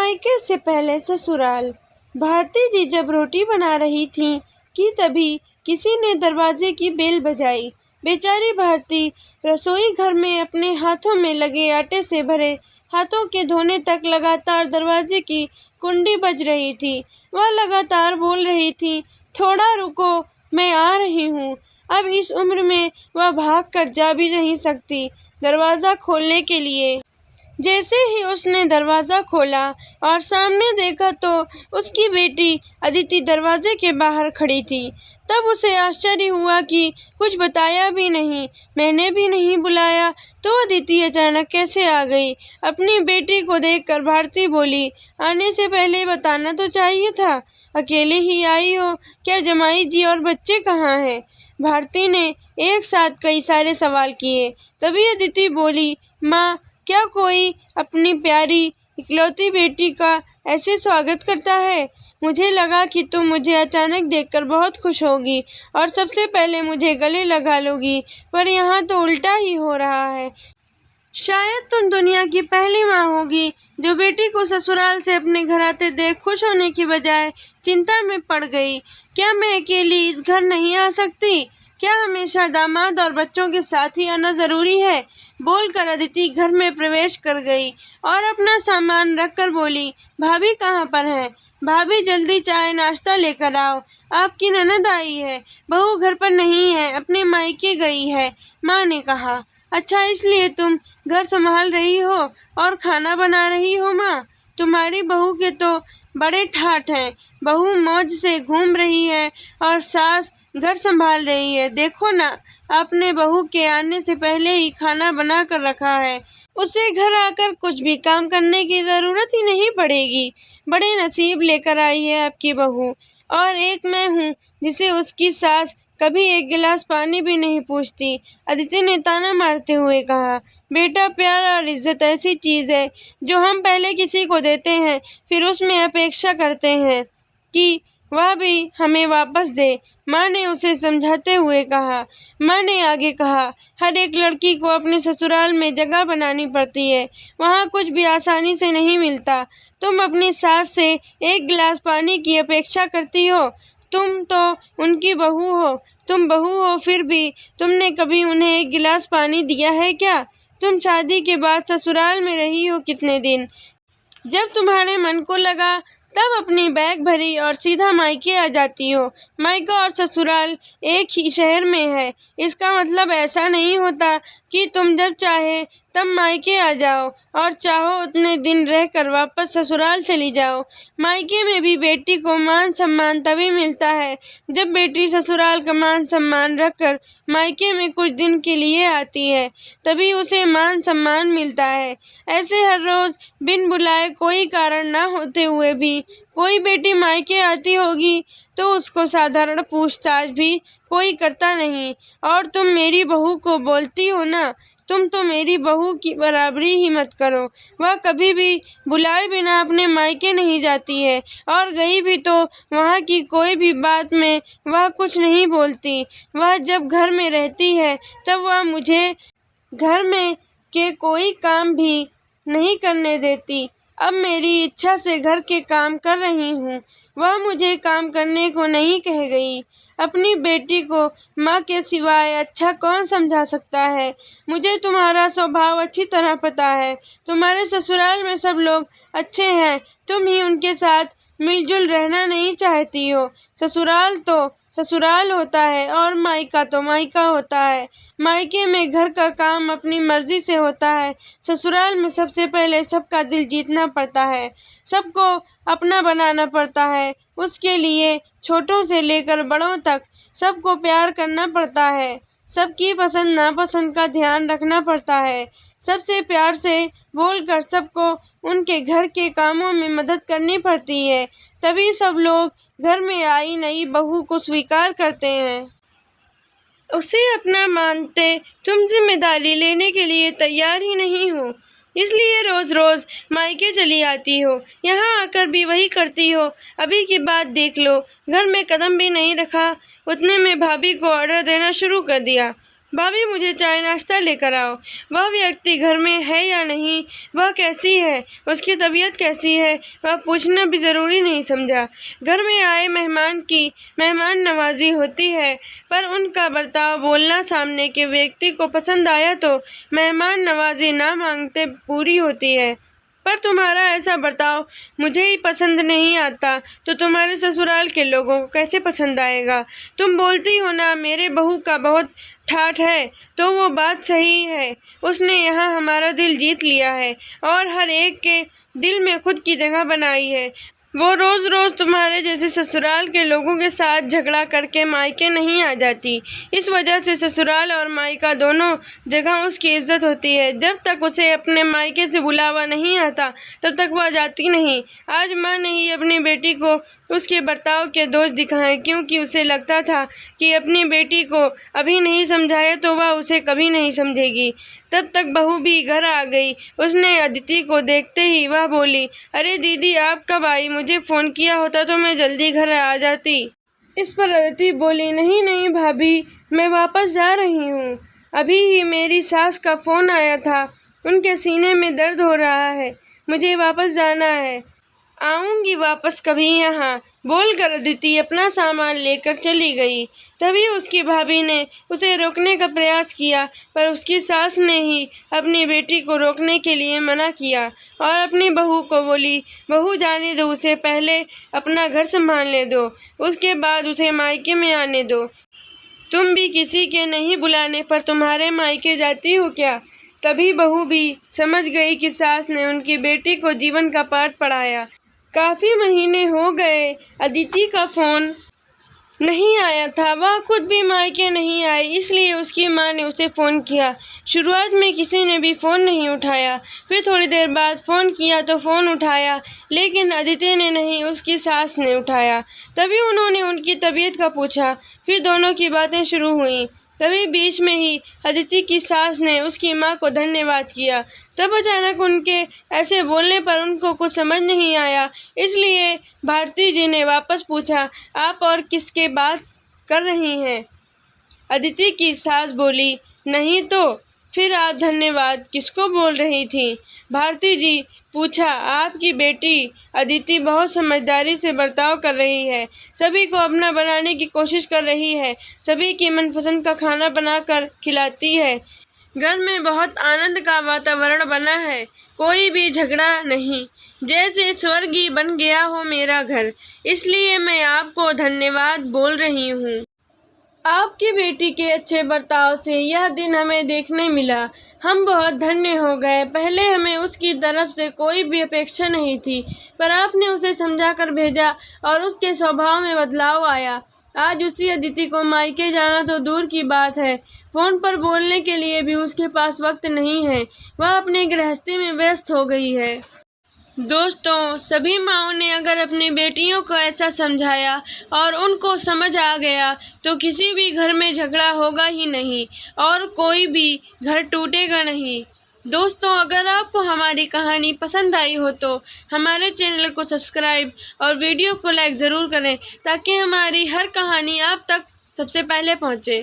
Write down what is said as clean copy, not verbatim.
मायके से पहले ससुराल। भारती जी जब रोटी बना रही थीं कि तभी किसी ने दरवाजे की बेल बजाई। बेचारी भारती रसोई घर में अपने हाथों में लगे आटे से भरे हाथों के धोने तक लगातार दरवाजे की कुंडी बज रही थी। वह लगातार बोल रही थी, थोड़ा रुको, मैं आ रही हूँ। अब इस उम्र में वह भाग कर जा भी नहीं सकती दरवाज़ा खोलने के लिए। जैसे ही उसने दरवाज़ा खोला और सामने देखा तो उसकी बेटी अदिति दरवाजे के बाहर खड़ी थी। तब उसे आश्चर्य हुआ कि कुछ बताया भी नहीं, मैंने भी नहीं बुलाया, तो अदिति अचानक कैसे आ गई। अपनी बेटी को देखकर भारती बोली, आने से पहले बताना तो चाहिए था, अकेले ही आई हो, क्या जमाई जी और बच्चे कहाँ हैं? भारती ने एक साथ कई सारे सवाल किए। तभी अदिति बोली, माँ, क्या कोई अपनी प्यारी इकलौती बेटी का ऐसे स्वागत करता है? मुझे लगा कि तुम मुझे अचानक देखकर बहुत खुश होगी और सबसे पहले मुझे गले लगा लोगी, पर यहाँ तो उल्टा ही हो रहा है। शायद तुम दुनिया की पहली माँ होगी जो बेटी को ससुराल से अपने घर आते देख खुश होने की बजाय चिंता में पड़ गई। क्या मैं अकेली इस घर नहीं आ सकती? क्या हमेशा दामाद और बच्चों के साथ ही आना जरूरी है? बोलकर अदिति घर में प्रवेश कर गई और अपना सामान रखकर बोली, भाभी कहाँ पर हैं? भाभी जल्दी चाय नाश्ता लेकर आओ, आपकी ननद आई है। बहू घर पर नहीं है, अपने मायके गई है, माँ ने कहा। अच्छा, इसलिए तुम घर संभाल रही हो और खाना बना रही हो? माँ, तुम्हारी बहू के तो बड़े ठाठ हैं। बहू मौज से घूम रही है और सास घर संभाल रही है। देखो ना, आपने बहू के आने से पहले ही खाना बना कर रखा है। उसे घर आकर कुछ भी काम करने की ज़रूरत ही नहीं पड़ेगी। बड़े नसीब लेकर आई है आपकी बहू। और एक मैं हूँ जिसे उसकी सास कभी एक गिलास पानी भी नहीं पूछती। अदिति ने ताना मारते हुए कहा, बेटा, प्यार और इज्जत ऐसी चीज़ है जो हम पहले किसी को देते हैं, फिर उसमें अपेक्षा करते हैं कि वह भी हमें वापस दे। माँ ने उसे समझाते हुए कहा। माँ ने आगे कहा, हर एक लड़की को अपने ससुराल में जगह बनानी पड़ती है, वहाँ कुछ भी आसानी से नहीं मिलता। तुम अपनी सास से एक गिलास पानी की अपेक्षा करती हो? तुम तो उनकी बहू हो। तुम बहू हो, फिर भी तुमने कभी उन्हें एक गिलास पानी दिया है क्या? तुम शादी के बाद ससुराल में रही हो कितने दिन? जब तुम्हारे मन को लगा तब अपनी बैग भरी और सीधा मायके आ जाती हो। मायका और ससुराल एक ही शहर में है। इसका मतलब ऐसा नहीं होता कि तुम जब चाहे तब मायके आ जाओ और चाहो उतने दिन रहकर वापस ससुराल चली जाओ। मायके में भी बेटी को मान सम्मान तभी मिलता है जब बेटी ससुराल का मान सम्मान रखकर मायके में कुछ दिन के लिए आती है, तभी उसे मान सम्मान मिलता है। ऐसे हर रोज बिन बुलाए कोई कारण ना होते हुए भी कोई बेटी मायके आती होगी तो उसको साधारण पूछताछ भी कोई करता नहीं। और तुम मेरी बहू को बोलती हो ना, तुम तो मेरी बहू की बराबरी ही मत करो। वह कभी भी बुलाए बिना अपने मायके नहीं जाती है और गई भी तो वहाँ की कोई भी बात में वह कुछ नहीं बोलती। वह जब घर में रहती है तब वह मुझे घर में के कोई काम भी नहीं करने देती। अब मेरी इच्छा से घर के काम कर रही हूँ, वह मुझे काम करने को नहीं कह गई। अपनी बेटी को माँ के सिवाय अच्छा कौन समझा सकता है? मुझे तुम्हारा स्वभाव अच्छी तरह पता है। तुम्हारे ससुराल में सब लोग अच्छे हैं, तुम ही उनके साथ मिलजुल रहना नहीं चाहती हो। ससुराल तो ससुराल होता है और मायका तो मायका होता है। मायके में घर का काम अपनी मर्जी से होता है। ससुराल में सबसे पहले सबका दिल जीतना पड़ता है, सबको अपना बनाना पड़ता है। उसके लिए छोटों से लेकर बड़ों तक सबको प्यार करना पड़ता है, सबकी पसंद नापसंद का ध्यान रखना पड़ता है, सबसे प्यार से बोलकर सबको उनके घर के कामों में मदद करनी पड़ती है। तभी सब लोग घर में आई नई बहू को स्वीकार करते हैं, उसे अपना मानते। तुम जिम्मेदारी लेने के लिए तैयार ही नहीं हो, इसलिए रोज रोज मायके चली आती हो, यहाँ आकर भी वही करती हो। अभी की बात देख लो, घर में कदम भी नहीं रखा, उतने में भाभी को ऑर्डर देना शुरू कर दिया। भाभी मुझे चाय नाश्ता लेकर आओ। वह व्यक्ति घर में है या नहीं, वह कैसी है, उसकी तबीयत कैसी है, वह पूछना भी ज़रूरी नहीं समझा। घर में आए मेहमान की मेहमान नवाजी होती है, पर उनका बर्ताव बोलना सामने के व्यक्ति को पसंद आया तो मेहमान नवाजी ना मांगते पूरी होती है। पर तुम्हारा ऐसा बर्ताव मुझे ही पसंद नहीं आता तो तुम्हारे ससुराल के लोगों को कैसे पसंद आएगा। तुम बोलती हो ना मेरे बहू का बहुत ठाठ है, तो वो बात सही है। उसने यहाँ हमारा दिल जीत लिया है और हर एक के दिल में खुद की जगह बनाई है। वो रोज़ रोज़ तुम्हारे जैसे ससुराल के लोगों के साथ झगड़ा करके मायके नहीं आ जाती। इस वजह से ससुराल और मायका दोनों जगह उसकी इज्जत होती है। जब तक उसे अपने मायके से बुलावा नहीं आता तब तक वह जाती नहीं। आज माँ ने ही अपनी बेटी को उसके बर्ताव के दोष दिखाए, क्योंकि उसे लगता था कि अपनी बेटी को अभी नहीं समझाया तो वह उसे कभी नहीं समझेगी। तब तक बहू भी घर आ गई। उसने अदिति को देखते ही वह बोली, अरे दीदी आप कब आई? मुझे फ़ोन किया होता तो मैं जल्दी घर आ जाती। इस पर अदिति बोली, नहीं नहीं भाभी, मैं वापस जा रही हूँ। अभी ही मेरी सास का फ़ोन आया था, उनके सीने में दर्द हो रहा है, मुझे वापस जाना है, आऊँगी वापस कभी यहाँ, बोलकर अदिति अपना सामान लेकर चली गई। तभी उसकी भाभी ने उसे रोकने का प्रयास किया, पर उसकी सास ने ही अपनी बेटी को रोकने के लिए मना किया और अपनी बहू को बोली, बहू जाने दो उसे, पहले अपना घर संभालने दो, उसके बाद उसे मायके में आने दो। तुम भी किसी के नहीं बुलाने पर तुम्हारे मायके जाती हो क्या? तभी बहू भी समझ गई कि सास ने उनकी बेटी को जीवन का पाठ पढ़ाया। काफ़ी महीने हो गए अदिति का फ़ोन नहीं आया था। वह खुद भी मायके नहीं आई, इसलिए उसकी माँ ने उसे फ़ोन किया। शुरुआत में किसी ने भी फ़ोन नहीं उठाया, फिर थोड़ी देर बाद फ़ोन किया तो फ़ोन उठाया, लेकिन अदिति ने नहीं, उसकी सास ने उठाया। तभी उन्होंने उनकी तबीयत का पूछा, फिर दोनों की बातें शुरू हुई। तभी बीच में ही अदिति की सास ने उसकी माँ को धन्यवाद किया। तब अचानक उनके ऐसे बोलने पर उनको कुछ समझ नहीं आया, इसलिए भारती जी ने वापस पूछा, आप और किसके बात कर रही हैं? अदिति की सास बोली, नहीं तो फिर आप धन्यवाद किसको बोल रही थी? भारती जी पूछा, आपकी बेटी अदिति बहुत समझदारी से बर्ताव कर रही है, सभी को अपना बनाने की कोशिश कर रही है, सभी की मनपसंद का खाना बनाकर खिलाती है, घर में बहुत आनंद का वातावरण बना है, कोई भी झगड़ा नहीं, जैसे स्वर्ग ही बन गया हो मेरा घर, इसलिए मैं आपको धन्यवाद बोल रही हूँ। आपकी बेटी के अच्छे बर्ताव से यह दिन हमें देखने मिला, हम बहुत धन्य हो गए। पहले हमें उसकी तरफ से कोई भी अपेक्षा नहीं थी, पर आपने उसे समझा कर भेजा और उसके स्वभाव में बदलाव आया। आज उसी अदिति को मायके जाना तो दूर की बात है, फ़ोन पर बोलने के लिए भी उसके पास वक्त नहीं है, वह अपनी गृहस्थी में व्यस्त हो गई है। दोस्तों, सभी माँओं ने अगर अपनी बेटियों को ऐसा समझाया और उनको समझ आ गया तो किसी भी घर में झगड़ा होगा ही नहीं और कोई भी घर टूटेगा नहीं। दोस्तों, अगर आपको हमारी कहानी पसंद आई हो तो हमारे चैनल को सब्सक्राइब और वीडियो को लाइक ज़रूर करें, ताकि हमारी हर कहानी आप तक सबसे पहले पहुँचे।